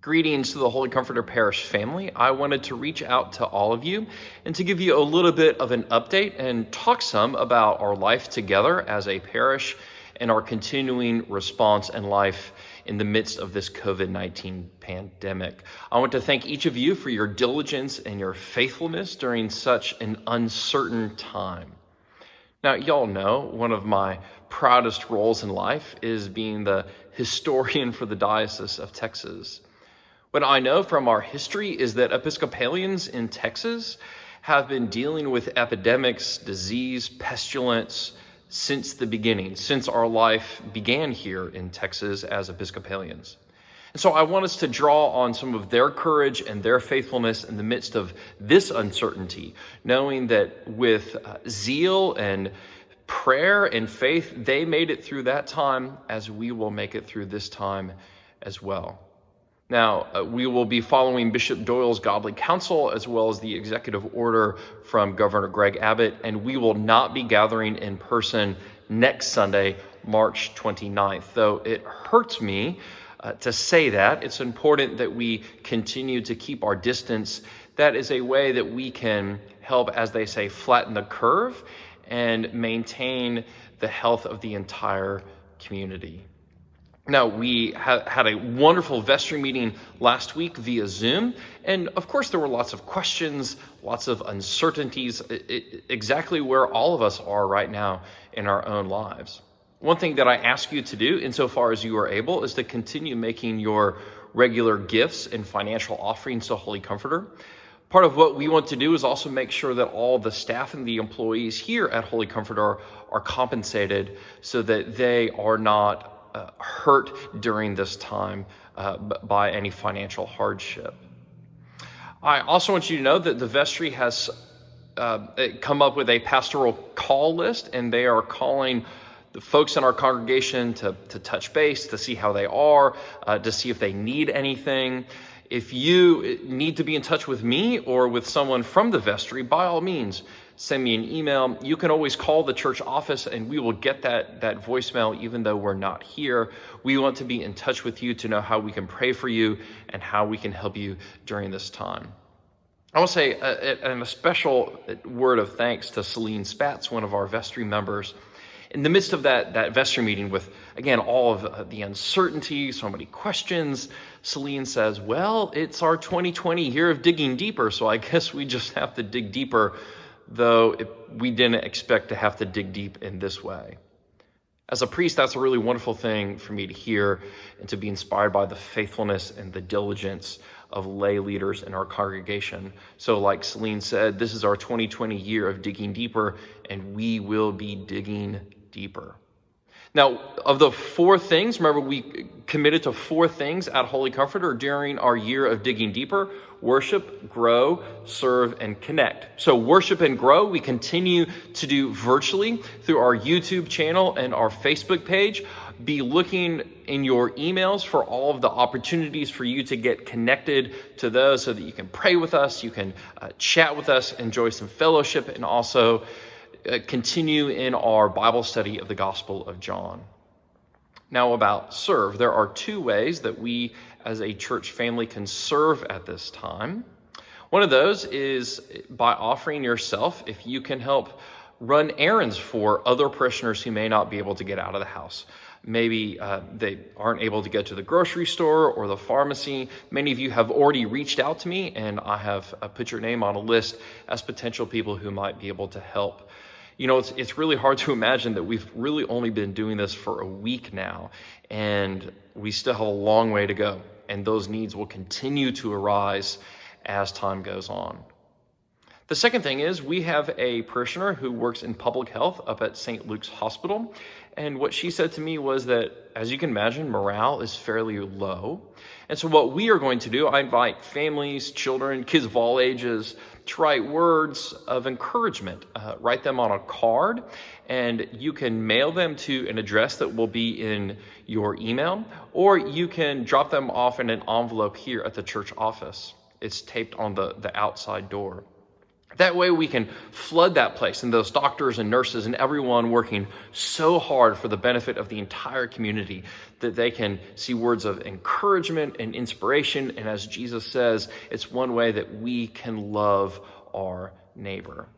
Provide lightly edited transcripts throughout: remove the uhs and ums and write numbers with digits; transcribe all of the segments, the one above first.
Greetings to the Holy Comforter Parish family. I wanted to reach out to all of you and to give you a little bit of an update and talk some about our life together as a parish and our continuing response and life in the midst of this COVID-19 pandemic. I want to thank each of you for your diligence and your faithfulness during such an uncertain time. Now, y'all know one of my proudest roles in life is being the historian for the Diocese of Texas. What I know from our history is that Episcopalians in Texas have been dealing with epidemics, disease, pestilence since the beginning, since our life began here in Texas as Episcopalians. And so I want us to draw on some of their courage and their faithfulness in the midst of this uncertainty, knowing that with zeal and prayer and faith, they made it through that time as we will make it through this time as well. Now, we will be following Bishop Doyle's godly counsel as well as the executive order from Governor Greg Abbott, and we will not be gathering in person next Sunday, March 29th. Though it hurts me to say that, it's important that we continue to keep our distance. That is a way that we can help, as they say, flatten the curve and maintain the health of the entire community. Now, we had a wonderful vestry meeting last week via Zoom, and of course there were lots of questions, lots of uncertainties, exactly where all of us are right now in our own lives. One thing that I ask you to do, insofar as you are able, is to continue making your regular gifts and financial offerings to Holy Comforter. Part of what we want to do is also make sure that all the staff and the employees here at Holy Comforter are compensated so that they are not hurt during this time by any financial hardship. I also want you to know that the vestry has come up with a pastoral call list, and they are calling the folks in our congregation to touch base, to see how they are, to see if they need anything. If you need to be in touch with me or with someone from the vestry, by all means, send me an email. You can always call the church office and we will get that voicemail even though we're not here. We want to be in touch with you to know how we can pray for you and how we can help you during this time. I want to say a special word of thanks to Celine Spatz, one of our vestry members. In the midst of that vestry meeting with, again, all of the uncertainty, so many questions, Celine says, well, it's our 2020 year of digging deeper, so I guess we just have to dig deeper, though we didn't expect to have to dig deep in this way. As a priest, that's a really wonderful thing for me to hear and to be inspired by the faithfulness and the diligence of lay leaders in our congregation. So like Celine said, this is our 2020 year of digging deeper, and we will be digging deeper. Now, of the four things, remember we committed to four things at Holy Comforter during our year of digging deeper: worship, grow, serve, and connect. So worship and grow, we continue to do virtually through our YouTube channel and our Facebook page. Be looking in your emails for all of the opportunities for you to get connected to those so that you can pray with us, you can chat with us, enjoy some fellowship, and also continue in our Bible study of the Gospel of John. Now about serve, there are two ways that we as a church family can serve at this time. One of those is by offering yourself, if you can help run errands for other parishioners who may not be able to get out of the house. Maybe they aren't able to get to the grocery store or the pharmacy. Many of you have already reached out to me, and I have put your name on a list as potential people who might be able to help. You know, it's really hard to imagine that we've really only been doing this for a week now, and we still have a long way to go, and those needs will continue to arise as time goes on. The second thing is we have a parishioner who works in public health up at St. Luke's Hospital, and what she said to me was that, as you can imagine, morale is fairly low. And so what we are going to do, I invite families, children, kids of all ages to write words of encouragement. Write them on a card, and you can mail them to an address that will be in your email, or you can drop them off in an envelope here at the church office. It's taped on the outside door. That way we can flood that place and those doctors and nurses and everyone working so hard for the benefit of the entire community that they can see words of encouragement and inspiration. And as Jesus says, it's one way that we can love our neighbor.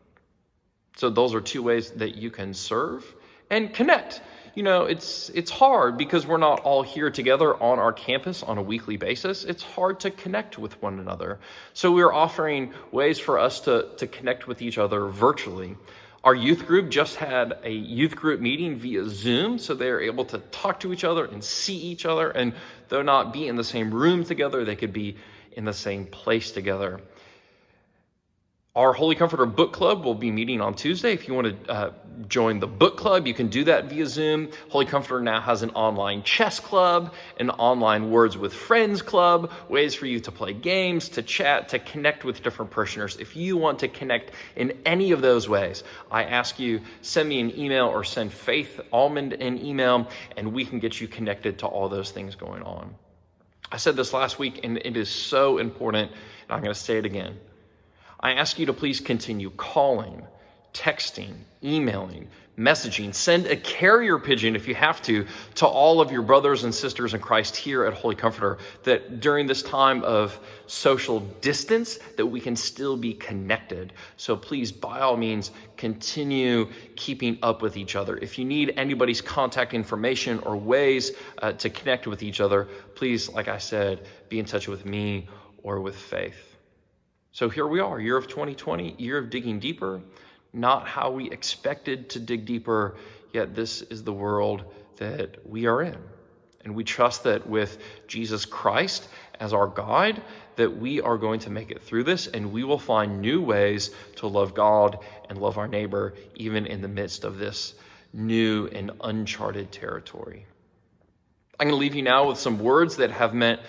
So those are two ways that you can serve and connect. It's hard because we're not all here together on our campus on a weekly basis. It's hard to connect with one another. So we're offering ways for us to connect with each other virtually. Our youth group just had a youth group meeting via Zoom, so they're able to talk to each other and see each other, and though not be in the same room together, they could be in the same place together. Our Holy Comforter book club will be meeting on Tuesday. If you want to join the book club, you can do that via Zoom. Holy Comforter now has an online chess club, an online Words with Friends club, ways for you to play games, to chat, to connect with different parishioners. If you want to connect in any of those ways, I ask you, send me an email or send Faith Almond an email, and we can get you connected to all those things going on. I said this last week, and it is so important, and I'm going to say it again. I ask you to please continue calling, texting, emailing, messaging. Send a carrier pigeon if you have to all of your brothers and sisters in Christ here at Holy Comforter, that during this time of social distance that we can still be connected. So please, by all means, continue keeping up with each other. If you need anybody's contact information or ways to connect with each other, please, like I said, be in touch with me or with Faith. So here we are, year of 2020, year of digging deeper, not how we expected to dig deeper, yet this is the world that we are in. And we trust that with Jesus Christ as our guide, that we are going to make it through this, and we will find new ways to love God and love our neighbor, even in the midst of this new and uncharted territory. I'm going to leave you now with some words that have meant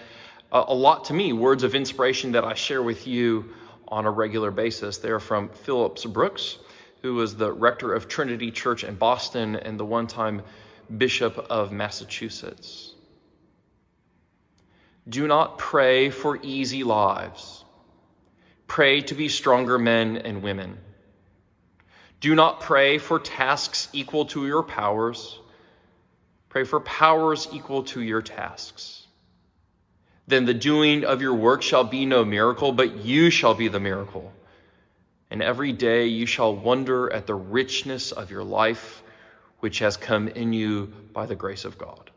a lot to me, words of inspiration that I share with you on a regular basis. They're from Phillips Brooks, who was the rector of Trinity Church in Boston and the one-time Bishop of Massachusetts. Do not pray for easy lives. Pray to be stronger men and women. Do not pray for tasks equal to your powers. Pray for powers equal to your tasks. Then the doing of your work shall be no miracle, but you shall be the miracle. And every day you shall wonder at the richness of your life, which has come in you by the grace of God.